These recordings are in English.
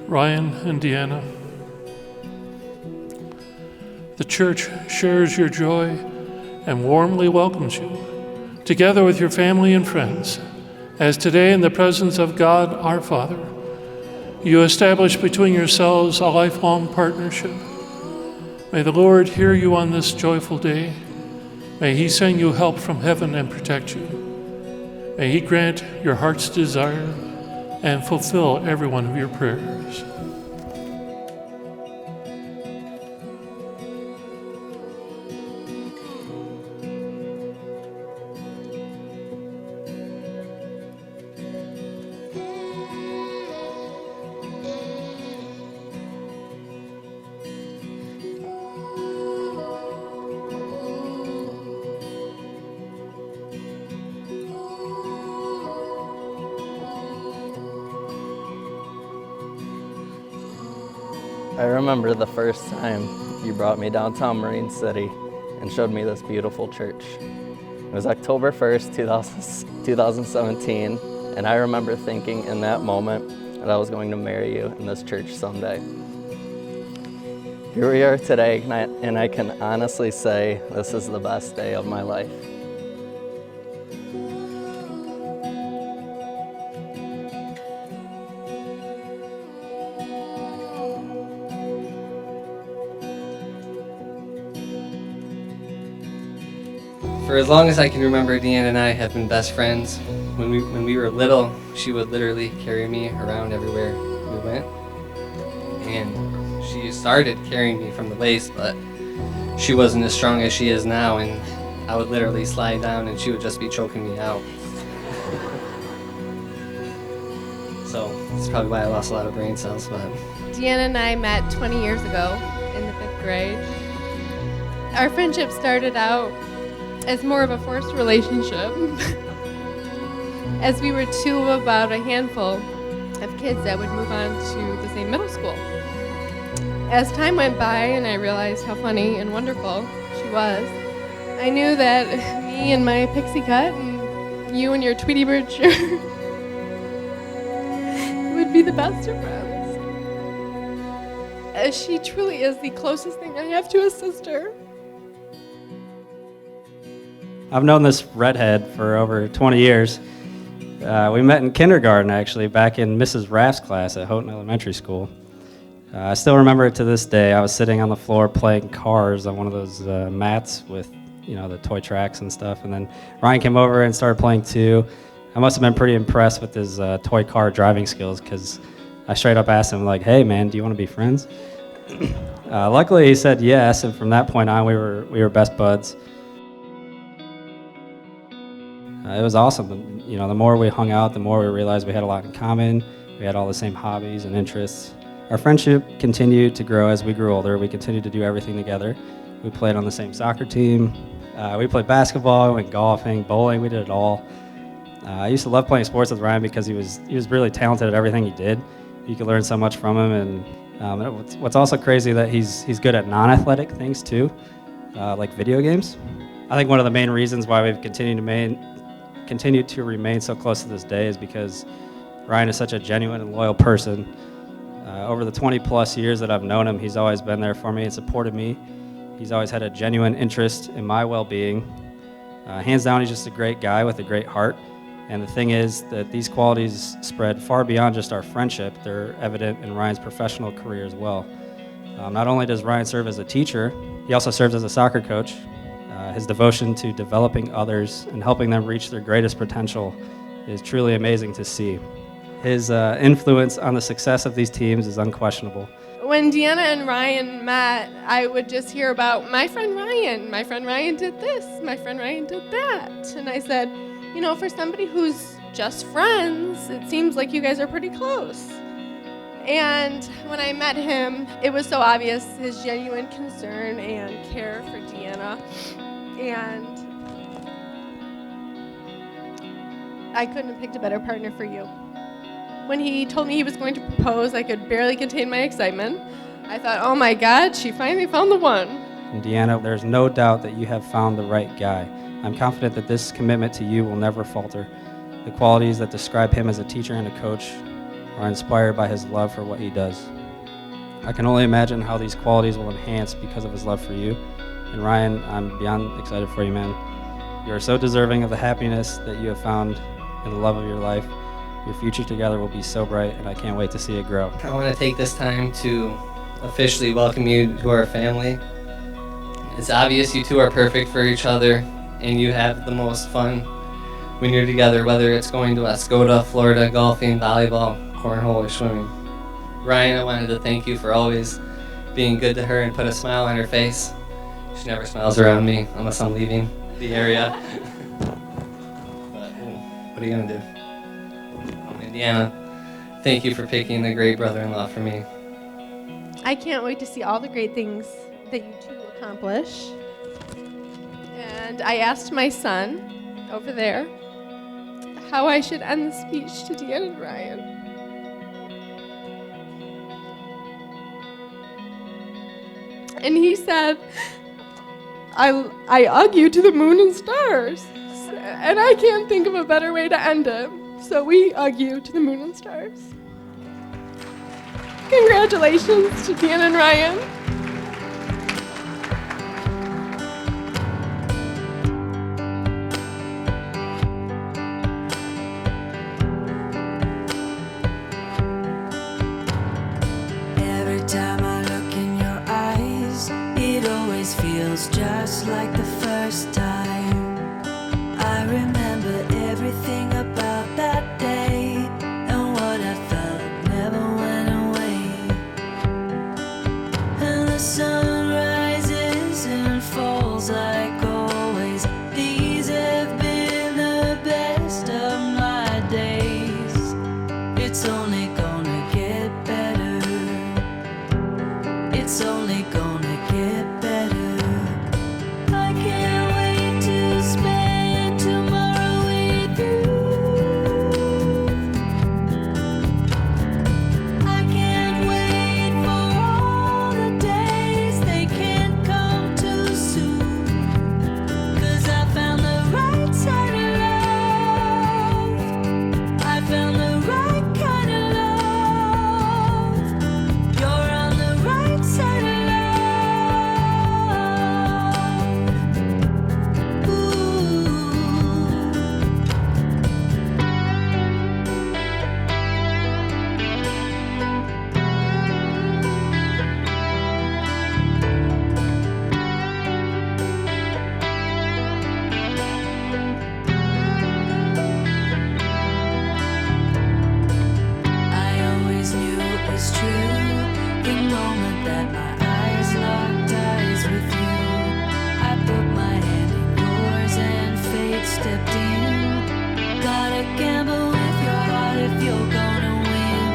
Ryan and Deanna, the church shares your joy and warmly welcomes you, together with your family and friends, as today in the presence of God our Father, you establish between yourselves a lifelong partnership. May the Lord hear you on this joyful day. May He send you help from heaven and protect you. May He grant your heart's desire and fulfill every one of your prayers. I remember the first time you brought me downtown Marine City and showed me this beautiful church. It was October 1st, 2017, and I remember thinking in that moment that I was going to marry you in this church someday. Here we are today, and I can honestly say this is the best day of my life. For as long as I can remember, Deanna and I have been best friends. When we were little, she would literally carry me around everywhere we went. And she started carrying me from the waist, but she wasn't as strong as she is now, and I would literally slide down and she would just be choking me out. So that's probably why I lost a lot of brain cells. But Deanna and I met 20 years ago in the 5th grade. Our friendship started out as more of a forced relationship, as we were two of about a handful of kids that would move on to the same middle school. As time went by and I realized how funny and wonderful she was, I knew that me and my pixie cut and you and your Tweety Bird shirt would be the best of friends. As she truly is the closest thing I have to a sister. I've known this redhead for over 20 years. We met in kindergarten, actually, back in Mrs. Raff's class at Houghton Elementary School. I still remember it to this day. I was sitting on the floor playing cars on one of those mats with, the toy tracks and stuff. And then Ryan came over and started playing too. I must have been pretty impressed with his toy car driving skills, because I straight up asked him, like, "Hey, man, do you want to be friends?" Luckily, he said yes, and from that point on, we were best buds. It was awesome. The more we hung out, the more we realized we had a lot in common. We had all the same hobbies and interests. Our friendship continued to grow as we grew older. We continued to do everything together. We played on the same soccer team. We played basketball, we went golfing, bowling. We did it all. I used to love playing sports with Ryan because he was really talented at everything he did. You could learn so much from him. And what's also crazy that he's good at non-athletic things too, like video games. I think one of the main reasons why we've continued to remain so close to this day is because Ryan is such a genuine and loyal person. Over the 20 plus years that I've known him, he's always been there for me and supported me. He's always had a genuine interest in my well-being. Hands down, he's just a great guy with a great heart. And the thing is that these qualities spread far beyond just our friendship. They're evident in Ryan's professional career as well. Not only does Ryan serve as a teacher, he also serves as a soccer coach. His devotion to developing others and helping them reach their greatest potential is truly amazing to see. His influence on the success of these teams is unquestionable. When Deanna and Ryan met, I would just hear about my friend Ryan. My friend Ryan did this. My friend Ryan did that. And I said, for somebody who's just friends, it seems like you guys are pretty close. And when I met him, it was so obvious his genuine concern and care for Deanna. And I couldn't have picked a better partner for you. When he told me he was going to propose, I could barely contain my excitement. I thought, oh my God, she finally found the one. And Deanna, there's no doubt that you have found the right guy. I'm confident that this commitment to you will never falter. The qualities that describe him as a teacher and a coach are inspired by his love for what he does. I can only imagine how these qualities will enhance because of his love for you. And Ryan, I'm beyond excited for you, man. You are so deserving of the happiness that you have found in the love of your life. Your future together will be so bright, and I can't wait to see it grow. I want to take this time to officially welcome you to our family. It's obvious you two are perfect for each other, and you have the most fun when you're together, whether it's going to Escoda, Florida, golfing, volleyball, cornhole, or swimming. Ryan, I wanted to thank you for always being good to her and put a smile on her face. She never smiles around me unless I'm leaving the area. But what are you gonna do? Indiana, thank you for picking a great brother-in-law for me. I can't wait to see all the great things that you two accomplish. And I asked my son over there how I should end the speech to Deanna and Ryan. And he said, I hug you to the moon and stars. And I can't think of a better way to end it. So we hug you to the moon and stars. Congratulations to Deanna and Ryan. Every time I look in your eyes, it always feels just like the first time. I remember everything about that day, and what I felt never went away. And the sun rises and falls like always. These have been the best of my days. It's only gonna get better. It's only gonna get better. I can't wait to spend tomorrow with you. I can't wait for all the days they can't come too soon. 'Cause I found the right side of love. I found the right kind of love. You're on the right side of love. Ooh. I always knew it was true. The moment that my eyes locked eyes with you, I put my hand in yours and fate stepped in. Gotta gamble with your heart if you're gonna win.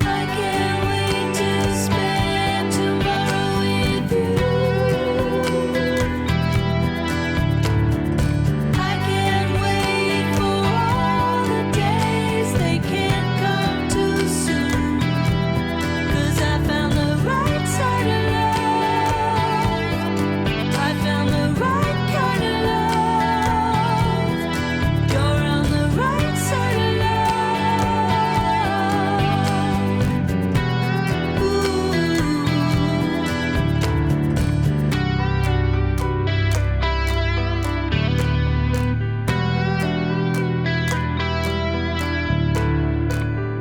I can't wait to spend tomorrow with you. I can't wait for all the days they can't come too soon. 'Cause I found the right side of love. I found the right kind of love. You're on the right side of love. Ooh.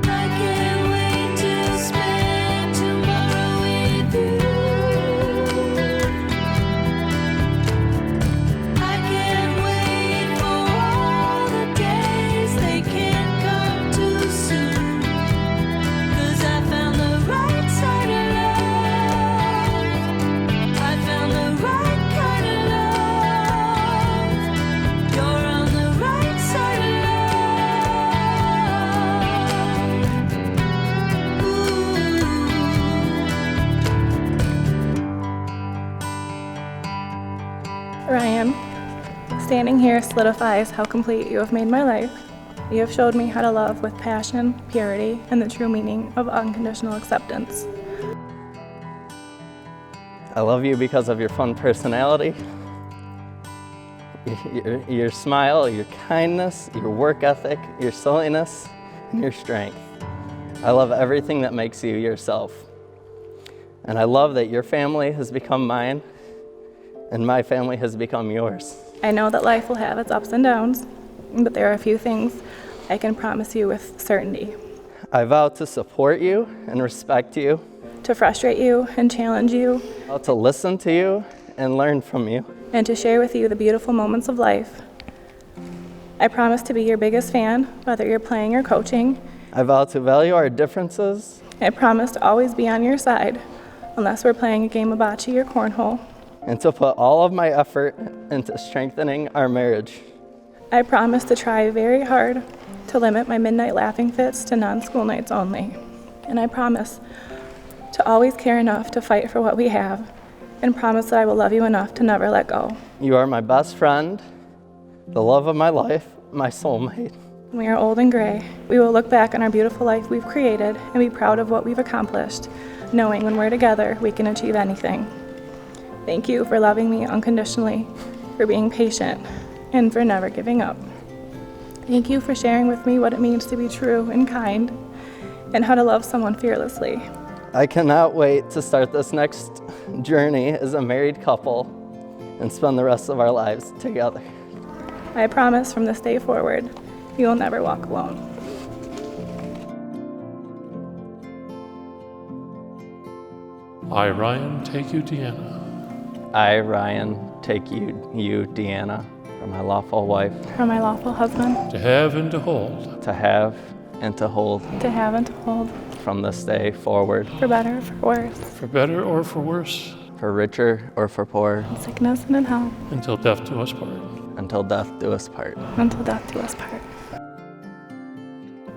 I can't wait to spend tomorrow with you. I can't wait for all the days they can't come too soon. 'Cause I found the right side of love. I found the right kind of love. You're on the right side of love. Ooh. Ryan, standing here solidifies how complete you have made my life. You have showed me how to love with passion, purity, and the true meaning of unconditional acceptance. I love you because of your fun personality, your smile, your kindness, your work ethic, your silliness, and your strength. I love everything that makes you yourself. And I love that your family has become mine and my family has become yours. I know that life will have its ups and downs, but there are a few things I can promise you with certainty. I vow to support you and respect you. To frustrate you and challenge you, I vow to listen to you and learn from you. and to share with you the beautiful moments of life. I promise to be your biggest fan, whether you're playing or coaching. I vow to value our differences. I promise to always be on your side, unless we're playing a game of bocce or cornhole. And to put all of my effort into strengthening our marriage. I promise to try very hard to limit my midnight laughing fits to non-school nights only. And I promise to always care enough to fight for what we have, and promise that I will love you enough to never let go. You are my best friend, the love of my life, my soulmate. When we are old and gray, we will look back on our beautiful life we've created and be proud of what we've accomplished, knowing when we're together, we can achieve anything. Thank you for loving me unconditionally, for being patient, and for never giving up. Thank you for sharing with me what it means to be true and kind, and how to love someone fearlessly. I cannot wait to start this next journey as a married couple and spend the rest of our lives together. I promise from this day forward, you will never walk alone. I, Ryan, take you, Deanna, I, Ryan, take you, Deanna, for my lawful wife, For my lawful husband, to have and to hold, to have and to hold to have and to hold, from this day forward, for better or for worse, for better or for worse, for richer or for poor, in sickness and in health, until death do us part. until death do us part. until death do us part.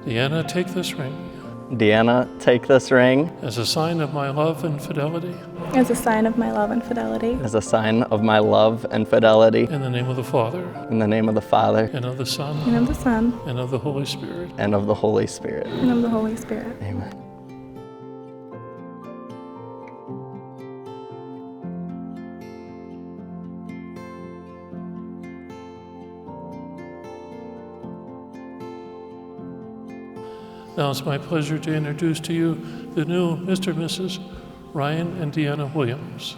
Deanna, take this ring Deanna, take this ring as a sign of my love and fidelity. As a sign of my love and fidelity, as a sign of my love and fidelity. In the name of the Father, In the name of the Father, and of the Son, and of the Son, and of the Holy Spirit. and of the Holy Spirit. and of the Holy Spirit. Amen. Now it's my pleasure to introduce to you the new Mr. and Mrs. Ryan and Deanna Williams.